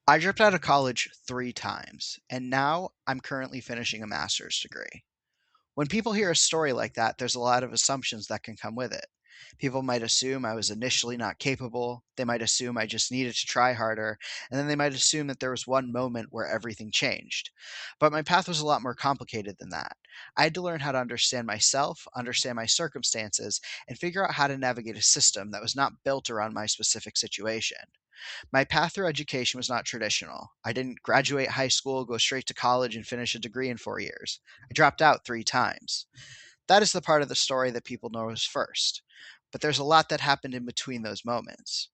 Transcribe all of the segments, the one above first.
I dropped out of college 3 times, and now I'm currently finishing a master's degree. When people hear a story like that, there's a lot of assumptions that can come with it. People might assume I was initially not capable, they might assume I just needed to try harder, and then they might assume that there was one moment where everything changed. But my path was a lot more complicated than that. I had to learn how to understand myself, understand my circumstances, and figure out how to navigate a system that was not built around my specific situation. My path through education was not traditional. I didn't graduate high school, go straight to college, and finish a degree in 4 years. I dropped out 3 times. That is the part of the story that people notice first. But there's a lot that happened in between those moments.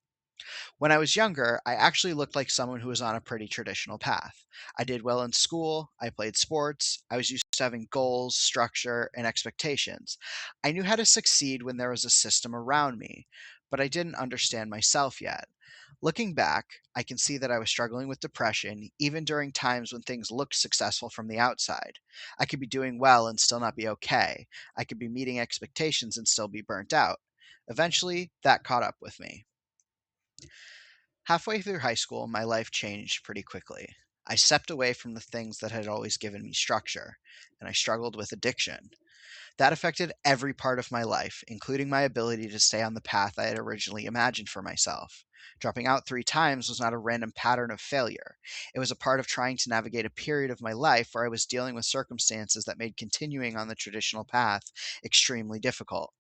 When I was younger, I actually looked like someone who was on a pretty traditional path. I did well in school, I played sports, I was used to having goals, structure, and expectations. I knew how to succeed when there was a system around me, but I didn't understand myself yet. Looking back, I can see that I was struggling with depression even during times when things looked successful from the outside. I could be doing well and still not be okay. I could be meeting expectations and still be burnt out. Eventually, that caught up with me. Halfway through high school, my life changed pretty quickly. I stepped away from the things that had always given me structure, and I struggled with addiction. That affected every part of my life, including my ability to stay on the path I had originally imagined for myself. Dropping out 3 times was not a random pattern of failure. It was a part of trying to navigate a period of my life where I was dealing with circumstances that made continuing on the traditional path extremely difficult.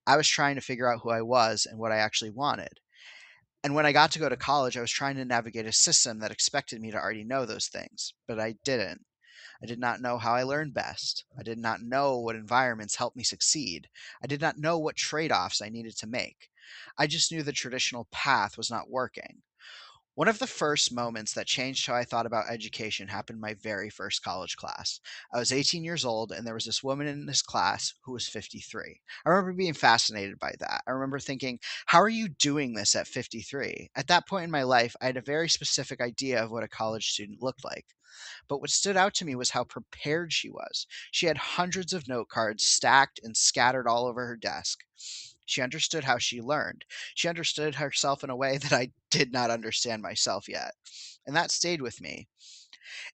I was trying to figure out who I was and what I actually wanted. And when I got to go to college, I was trying to navigate a system that expected me to already know those things, but I didn't. I did not know how I learned best. I did not know what environments helped me succeed. I did not know what trade offs I needed to make. I just knew the traditional path was not working. One of the first moments that changed how I thought about education happened in my very first college class. I was 18 years old, and there was this woman in this class who was 53. I remember being fascinated by that. I remember thinking, how are you doing this at 53? At that point in my life, I had a very specific idea of what a college student looked like. But what stood out to me was how prepared she was. She had hundreds of note cards stacked and scattered all over her desk. She understood how she learned. She understood herself in a way that I did not understand myself yet. And that stayed with me.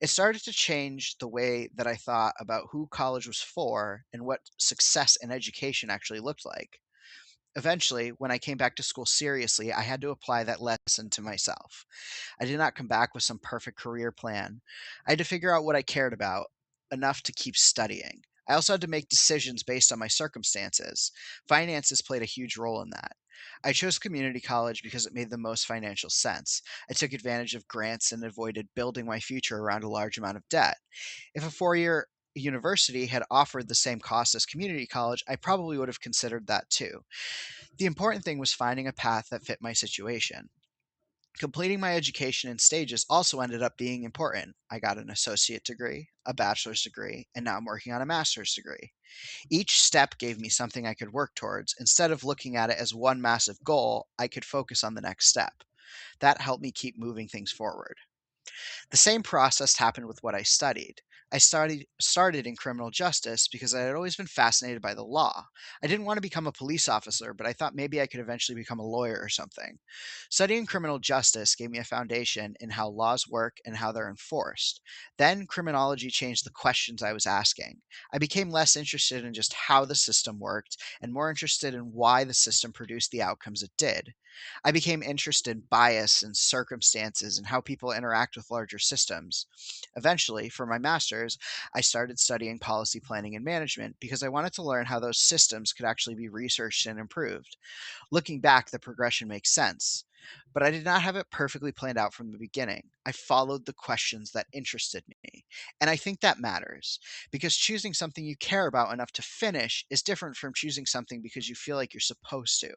It started to change the way that I thought about who college was for and what success in education actually looked like. Eventually, when I came back to school seriously, I had to apply that lesson to myself. I did not come back with some perfect career plan. I had to figure out what I cared about enough to keep studying. I also had to make decisions based on my circumstances. Finances played a huge role in that. I chose community college because it made the most financial sense. I took advantage of grants and avoided building my future around a large amount of debt. If a 4 year university had offered the same cost as community college, I probably would have considered that too. The important thing was finding a path that fit my situation. Completing my education in stages also ended up being important. I got an associate degree, a bachelor's degree, and now I'm working on a master's degree. Each step gave me something I could work towards. Instead of looking at it as one massive goal, I could focus on the next step. That helped me keep moving things forward. The same process happened with what I studied. I started in criminal justice because I had always been fascinated by the law. I didn't want to become a police officer, but I thought maybe I could eventually become a lawyer or something. Studying criminal justice gave me a foundation in how laws work and how they're enforced. Then criminology changed the questions I was asking. I became less interested in just how the system worked and more interested in why the system produced the outcomes it did. I became interested in bias and circumstances and how people interact with larger systems. Eventually, for my master's, I started studying policy planning and management because I wanted to learn how those systems could actually be researched and improved. Looking back, the progression makes sense. But I did not have it perfectly planned out from the beginning. I followed the questions that interested me. And I think that matters because choosing something you care about enough to finish is different from choosing something because you feel like you're supposed to.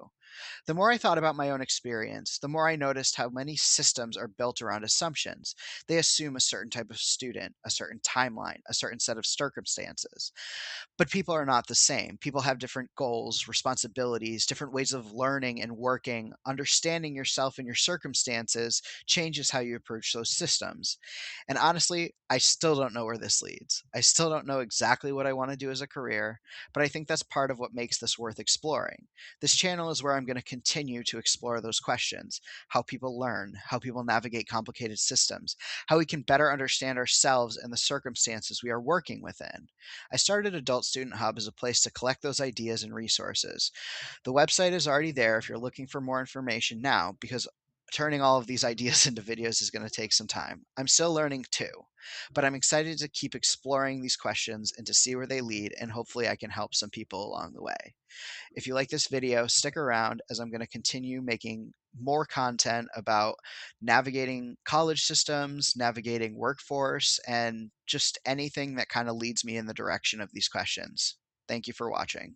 The more I thought about my own experience, the more I noticed how many systems are built around assumptions. They assume a certain type of student, a certain timeline, a certain set of circumstances. But people are not the same. People have different goals, responsibilities, different ways of learning and working. Understanding your yourself and your circumstances changes how you approach those systems. And honestly, I still don't know where this leads. I still don't know exactly what I want to do as a career, but I think that's part of what makes this worth exploring. This channel is where I'm going to continue to explore those questions: how people learn, how people navigate complicated systems, how we can better understand ourselves and the circumstances we are working within. I started Adult Student Hub as a place to collect those ideas and resources. The website is already there if you're looking for more information now, because turning all of these ideas into videos is going to take some time. I'm still learning too, but I'm excited to keep exploring these questions and to see where they lead, and hopefully I can help some people along the way. If you like this video, stick around as I'm going to continue making more content about navigating college systems, navigating workforce, and just anything that kind of leads me in the direction of these questions. Thank you for watching.